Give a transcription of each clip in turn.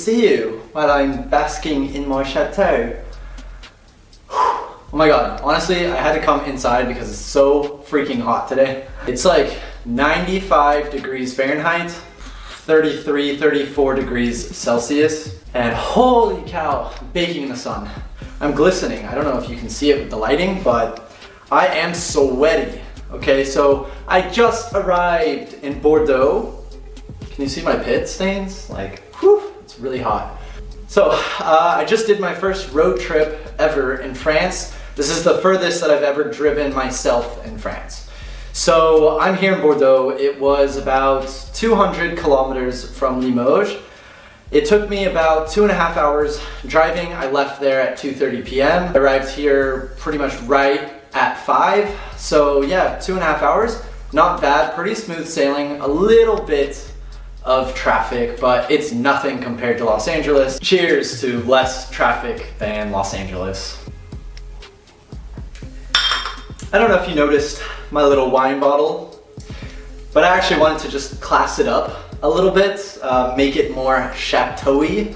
see you while I'm basking in my chateau. Oh my god, honestly, I had to come inside because it's so freaking hot today. It's like 95 degrees Fahrenheit, 33, 34 degrees Celsius, and holy cow, baking in the sun. I'm glistening. I don't know if you can see it with the lighting, but I am sweaty. Okay, so I just arrived in Bordeaux. Can you see my pit stains? Like, whew, it's really hot. So I just did my first road trip ever in France. This is the furthest that I've ever driven myself in France. So I'm here in Bordeaux. It was about 200 kilometers from Limoges. It took me about 2.5 hours driving. I left there at 2:30 p.m. I arrived here pretty much right at 5. So yeah, 2.5 hours. Not bad, pretty smooth sailing, a little bit of traffic, but it's nothing compared to Los Angeles. Cheers to less traffic than Los Angeles. I don't know if you noticed my little wine bottle, but I actually wanted to just class it up a little bit, make it more chateau-y.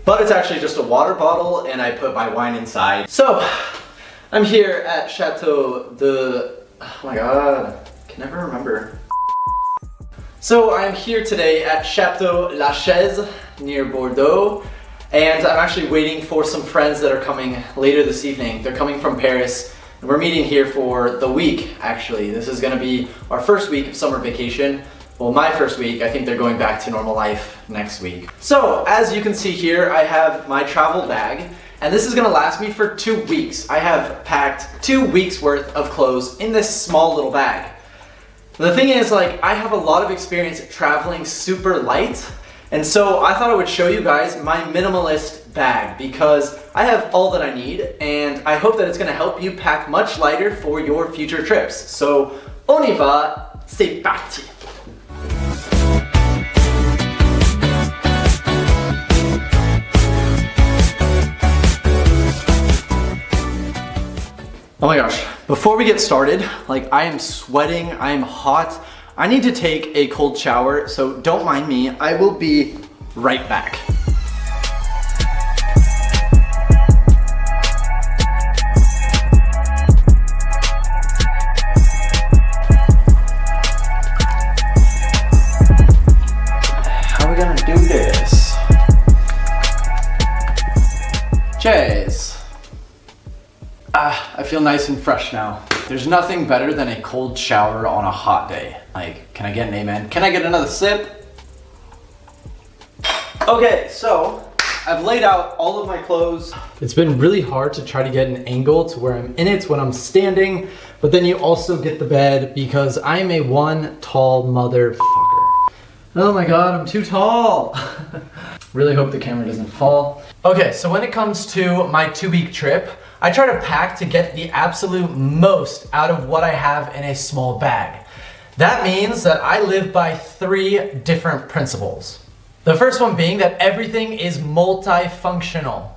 But it's actually just a water bottle and I put my wine inside. So I'm here at Château oh my god, I can never remember. So I'm here today at Château la Chèze near Bordeaux, and I'm actually waiting for some friends that are coming later this evening. They're coming from Paris, and we're meeting here for the week, actually. This is gonna be our first week of summer vacation. Well, my first week. I think they're going back to normal life next week. So, as you can see here, I have my travel bag, and this is gonna last me for 2 weeks. I have packed 2 weeks worth of clothes in this small little bag. The thing is, like, I have a lot of experience traveling super light, and so I thought I would show you guys my minimalist bag because I have all that I need, and I hope that it's gonna help you pack much lighter for your future trips. So, on y va, c'est parti! Oh my gosh, before we get started, like I am sweating, I am hot. I need to take a cold shower, so don't mind me. I will be right back. How are we gonna do this? Cheers. I feel nice and fresh now. There's nothing better than a cold shower on a hot day. Like, can I get an amen? Can I get another sip? Okay, so I've laid out all of my clothes. It's been really hard to try to get an angle to where I'm in it when I'm standing, but then you also get the bed because I'm a one tall motherfucker. Oh my god, I'm too tall. Really hope the camera doesn't fall. Okay, so when it comes to my 2-week trip, I try to pack to get the absolute most out of what I have in a small bag. That means that I live by 3 different principles. The first one being that everything is multifunctional.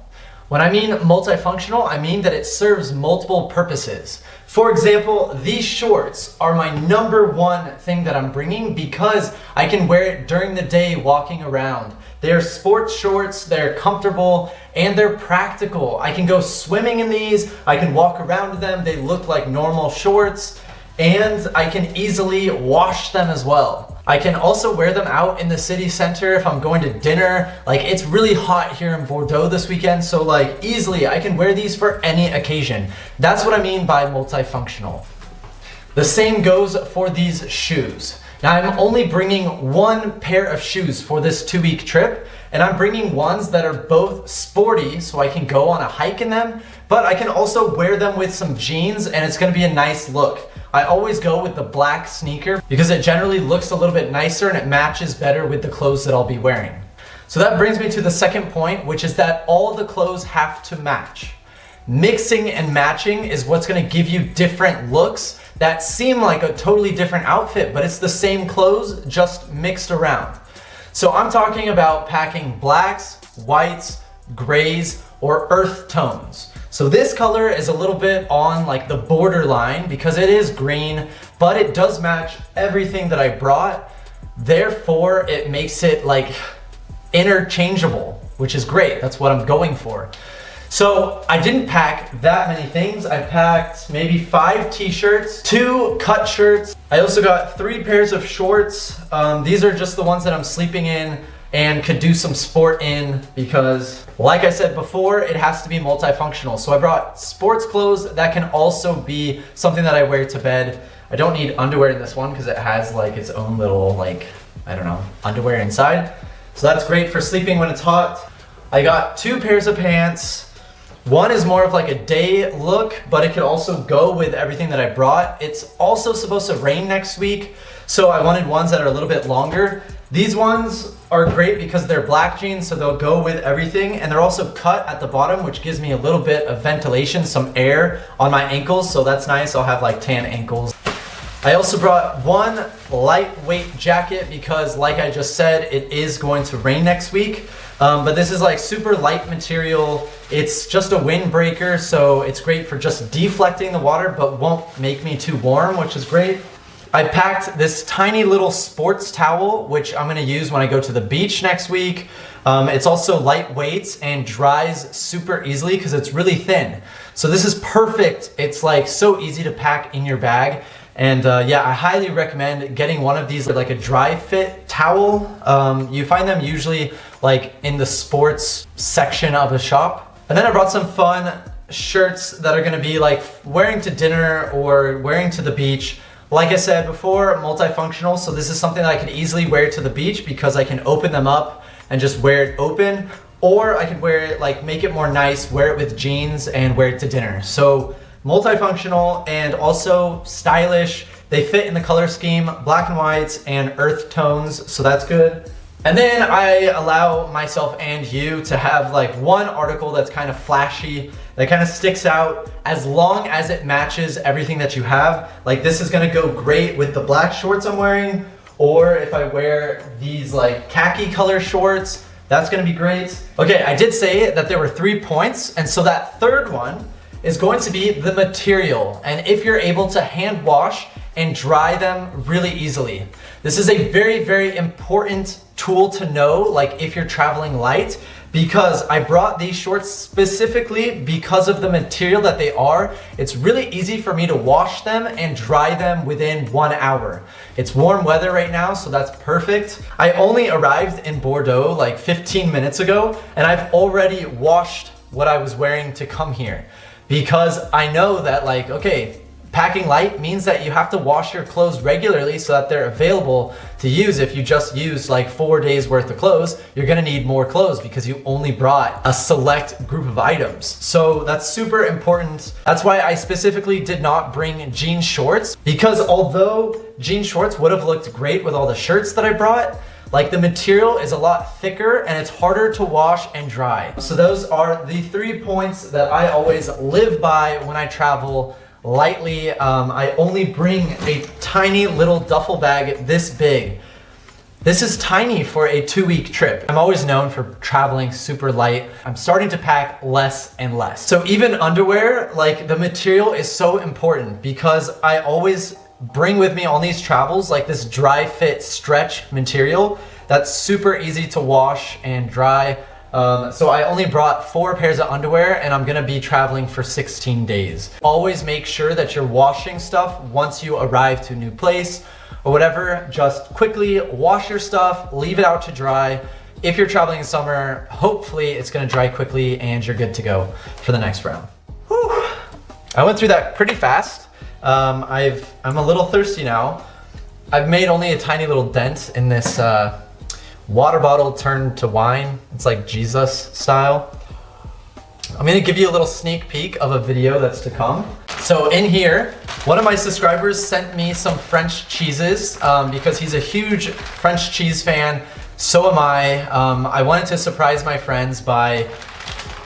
When I mean multifunctional, I mean that it serves multiple purposes. For example, these shorts are my #1 thing that I'm bringing because I can wear it during the day walking around. They're sports shorts, they're comfortable, and they're practical. I can go swimming in these, I can walk around in them, they look like normal shorts, and I can easily wash them as well. I can also wear them out in the city center if I'm going to dinner. Like, it's really hot here in Bordeaux this weekend, so like easily I can wear these for any occasion. That's what I mean by multifunctional. The same goes for these shoes. Now I'm only bringing 1 pair of shoes for this 2-week trip, and I'm bringing ones that are both sporty so I can go on a hike in them, but I can also wear them with some jeans and it's gonna be a nice look. I always go with the black sneaker because it generally looks a little bit nicer and it matches better with the clothes that I'll be wearing. So that brings me to the second point, which is that all the clothes have to match. Mixing and matching is what's gonna give you different looks that seem like a totally different outfit, but it's the same clothes, just mixed around. So I'm talking about packing blacks, whites, grays, or earth tones. So this color is a little bit on like the borderline because it is green, but it does match everything that I brought. Therefore, it makes it like interchangeable, which is great. That's what I'm going for. So I didn't pack that many things. I packed maybe 5 t-shirts, 2 cut shirts. I also got 3 pairs of shorts. These are just the ones that I'm sleeping in and could do some sport in because, like I said before, it has to be multifunctional. So I brought sports clothes that can also be something that I wear to bed. I don't need underwear in this one because it has like its own little, like, I don't know, underwear inside. So that's great for sleeping when it's hot. I got 2 pairs of pants. One is more of like a day look, but it could also go with everything that I brought. It's also supposed to rain next week, so I wanted ones that are a little bit longer. These ones are great because they're black jeans, so they'll go with everything, and they're also cut at the bottom, which gives me a little bit of ventilation, some air on my ankles, so that's nice. I'll have like tan ankles. I also brought 1 lightweight jacket because, like I just said, it is going to rain next week. But this is like super light material. It's just a windbreaker, so it's great for just deflecting the water, but won't make me too warm, which is great. I packed this tiny little sports towel, which I'm gonna use when I go to the beach next week. It's also lightweight and dries super easily because it's really thin. So this is perfect. It's like so easy to pack in your bag. And yeah, I highly recommend getting one of these, like a dry fit towel. You find them usually like in the sports section of a shop. And then I brought some fun shirts that are gonna be like wearing to dinner or wearing to the beach. Like I said before, multifunctional, so this is something that I could easily wear to the beach because I can open them up and just wear it open, or I could wear it, like make it more nice, wear it with jeans and wear it to dinner. So multifunctional and also stylish. They fit in the color scheme, black and whites and earth tones, so that's good. And then I allow myself and you to have like one article that's kind of flashy, that kind of sticks out, as long as it matches everything that you have. Like this is gonna go great with the black shorts I'm wearing, or if I wear these like khaki color shorts, that's gonna be great. Okay, I did say that there were 3 points, and so that third one is going to be the material, and if you're able to hand wash and dry them really easily. This is a very, very important tool to know, like if you're traveling light, because I brought these shorts specifically because of the material that they are. It's really easy for me to wash them and dry them within 1 hour. It's warm weather right now, so that's perfect. I only arrived in Bordeaux like 15 minutes ago, and I've already washed what I was wearing to come here. Because I know that, like, okay, packing light means that you have to wash your clothes regularly so that they're available to use. If you just use like 4 days worth of clothes, you're gonna need more clothes because you only brought a select group of items. So that's super important. That's why I specifically did not bring jean shorts, because although jean shorts would have looked great with all the shirts that I brought, like the material is a lot thicker and it's harder to wash and dry. So those are the 3 points that I always live by when I travel lightly. I only bring a tiny little duffel bag this big. This is tiny for a 2-week trip. I'm always known for traveling super light. I'm starting to pack less and less. So even underwear, like the material is so important because I always bring with me on these travels like this dry fit stretch material that's super easy to wash and dry. So I only brought 4 pairs of underwear, and I'm gonna be traveling for 16 days. Always make sure that you're washing stuff once you arrive to a new place or whatever. Just quickly wash your stuff, leave it out to dry. If you're traveling in summer, hopefully it's gonna dry quickly and you're good to go for the next round. Whew. I went through that pretty fast. I'm a little thirsty now. I've made only a tiny little dent in this water bottle turned to wine. It's like Jesus style. I'm gonna give you a little sneak peek of a video that's to come. So in here, one of my subscribers sent me some French cheeses because he's a huge French cheese fan. So am I. I wanted to surprise my friends by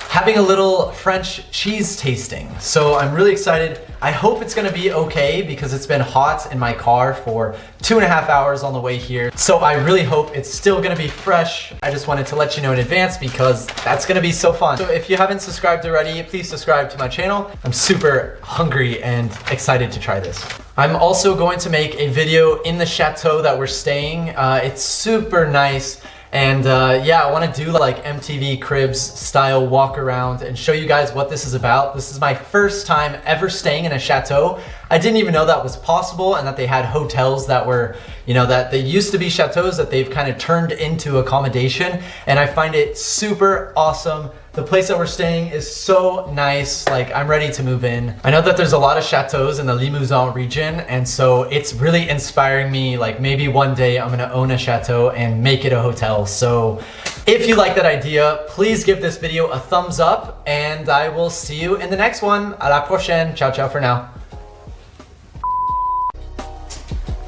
having a little French cheese tasting. So I'm really excited. I hope it's gonna be okay because it's been hot in my car for 2.5 hours on the way here. So I really hope it's still gonna be fresh. I just wanted to let you know in advance because that's gonna be so fun. So if you haven't subscribed already, please subscribe to my channel. I'm super hungry and excited to try this. I'm also going to make a video in the chateau that we're staying. It's super nice And yeah, I want to do like MTV Cribs style walk around and show you guys what this is about. This is my first time ever staying in a chateau. I didn't even know that was possible and that they had hotels that were, you know, that they used to be chateaus that they've kind of turned into accommodation. And I find it super awesome. The place that we're staying is so nice. Like, I'm ready to move in. I know that there's a lot of chateaus in the Limousin region, and so it's really inspiring me. Like, maybe one day I'm gonna own a chateau and make it a hotel. So if you like that idea, please give this video a thumbs up, and I will see you in the next one. À la prochaine. Ciao, ciao for now.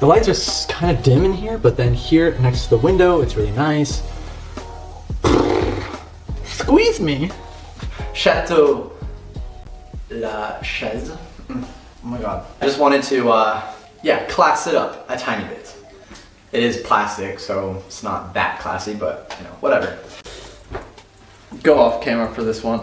The lights are kind of dim in here, but then here next to the window, it's really nice. Squeeze me. Château la Chèze. Oh my god. I just wanted to, yeah, class it up a tiny bit. It is plastic, so it's not that classy, but, you know, whatever. Go off camera for this one.